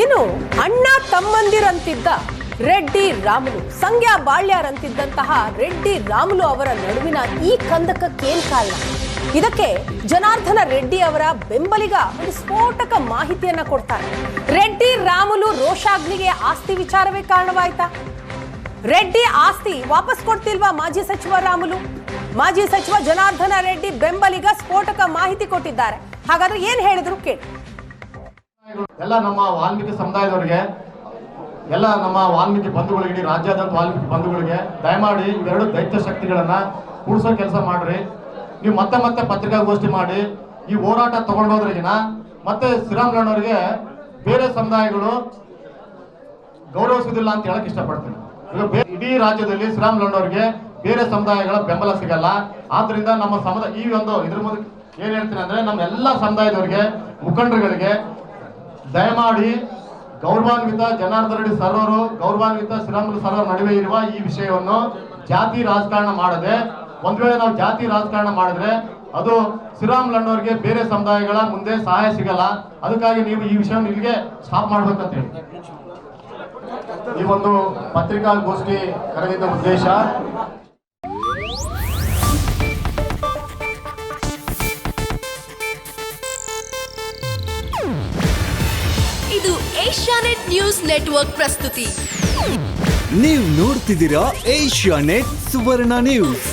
ಇನ್ನು ಅಣ್ಣ ತಮ್ಮಂದಿರಂತಿದ್ದ ರೆಡ್ಡಿ ರಾಮುಲು, ಸಂಗ್ಯಾ ಬಾಳ್ಯಾರಂತಿದ್ದಂತಹ ರೆಡ್ಡಿ ರಾಮುಲು ಅವರ ನಡುವಿನ ಈ ಕಂದಕಕ್ಕೇನ್ ಕಾರಣ? ಇದಕ್ಕೆ ಜನಾರ್ದನ ರೆಡ್ಡಿ ಅವರ ಬೆಂಬಲಿಗ ಒಂದು ಸ್ಫೋಟಕ ಮಾಹಿತಿಯನ್ನ ಕೊಡ್ತಾರೆ. ರೆಡ್ಡಿ ರಾಮುಲು ರೋಷಾಗ್ನಿಗೆ ಆಸ್ತಿ ವಿಚಾರವೇ ಕಾರಣವಾಯ್ತಾ? ರೆಡ್ಡಿ ಆಸ್ತಿ ವಾಪಸ್ ಕೊಡ್ತಿಲ್ವಾ ಮಾಜಿ ಸಚಿವ ರಾಮುಲು? ಮಾಜಿ ಸಚಿವ ಜನಾರ್ದನ ರೆಡ್ಡಿ ಬೆಂಬಲಿಗ ಸ್ಫೋಟಕ ಮಾಹಿತಿ ಕೊಟ್ಟಿದ್ದಾರೆ. ಹಾಗಾದ್ರೆ ಏನ್ ಹೇಳಿದ್ರು ಕೇಳಿ. ಎಲ್ಲ ನಮ್ಮ ವಾಲ್ಮೀಕಿ ಸಮುದಾಯದವರಿಗೆ, ಎಲ್ಲ ನಮ್ಮ ವಾಲ್ಮೀಕಿ ಬಂಧುಗಳಿಗೆ, ಇಡೀ ರಾಜ್ಯಾದ್ಯಂತ ವಾಲ್ಮೀಕಿ ಬಂಧುಗಳಿಗೆ ದಯಮಾಡಿ ಇವೆರಡು ದೈತ್ಯ ಶಕ್ತಿಗಳನ್ನ ಕೂಡಿಸೋ ಕೆಲಸ ಮಾಡ್ರಿ. ನೀವು ಮತ್ತೆ ಮತ್ತೆ ಪತ್ರಿಕಾಗೋಷ್ಠಿ ಮಾಡಿ ಈ ಹೋರಾಟ ತಗೊಂಡೋದ್ರಿಗಿನ ಮತ್ತೆ ಶ್ರೀರಾಮುಲುನವರಿಗೆ ಬೇರೆ ಸಮುದಾಯಗಳು ಗೌರವಿಸುವುದಿಲ್ಲ ಅಂತ ಹೇಳಕ್ ಇಷ್ಟಪಡ್ತೀನಿ. ಈಗ ಇಡೀ ರಾಜ್ಯದಲ್ಲಿ ಶ್ರೀರಾಮುಲುನವರಿಗೆ ಬೇರೆ ಸಮುದಾಯಗಳ ಬೆಂಬಲ ಸಿಗಲ್ಲ. ಆದ್ರಿಂದ ನಮ್ಮ ಸಮುದಾಯ ಈ ಒಂದು ಇದ್ರ ಮೂಲಕ ಏನ್ ಹೇಳ್ತೀನಿ ಅಂದ್ರೆ, ನಮ್ಮ ಎಲ್ಲ ಸಮುದಾಯದವರಿಗೆ, ಮುಖಂಡರುಗಳಿಗೆ ದಯಮಾಡಿ ಗೌರವಾನ್ವಿತ ಜನಾರ್ದನ ರೆಡ್ಡಿ ಸರ್ ಅವರು, ಗೌರವಾನ್ವಿತ ಶ್ರೀರಾಮುಲು ಸರ್ ಅವರ ನಡುವೆ ಇರುವ ಈ ವಿಷಯವನ್ನು ಜಾತಿ ರಾಜಕಾರಣ ಮಾಡದೆ, ಒಂದ್ ವೇಳೆ ನಾವು ಜಾತಿ ರಾಜಕಾರಣ ಮಾಡಿದ್ರೆ ಅದು ಶ್ರೀರಾಮುಲುನವರಿಗೆ ಬೇರೆ ಸಮುದಾಯಗಳ ಮುಂದೆ ಸಹಾಯ ಸಿಗಲ್ಲ. ಅದಕ್ಕಾಗಿ ನೀವು ಈ ವಿಷಯವನ್ನು ಇಲ್ಲಿಗೆ ಸ್ಟಾಪ್ ಮಾಡ್ಬೇಕಂತ ಹೇಳಿ ಈ ಒಂದು ಪತ್ರಿಕಾಗೋಷ್ಠಿ ಕರೆದಿದ್ದ ಉದ್ದೇಶ. ಇದು ಏಷ್ಯಾನೆಟ್ ನ್ಯೂಸ್ ನೆಟ್ವರ್ಕ್ ಪ್ರಸ್ತುತಿ. ನೀವು ನೋಡ್ತಿದ್ದೀರಾ ಏಷ್ಯಾನೆಟ್ ಸುವರ್ಣ ನ್ಯೂಸ್.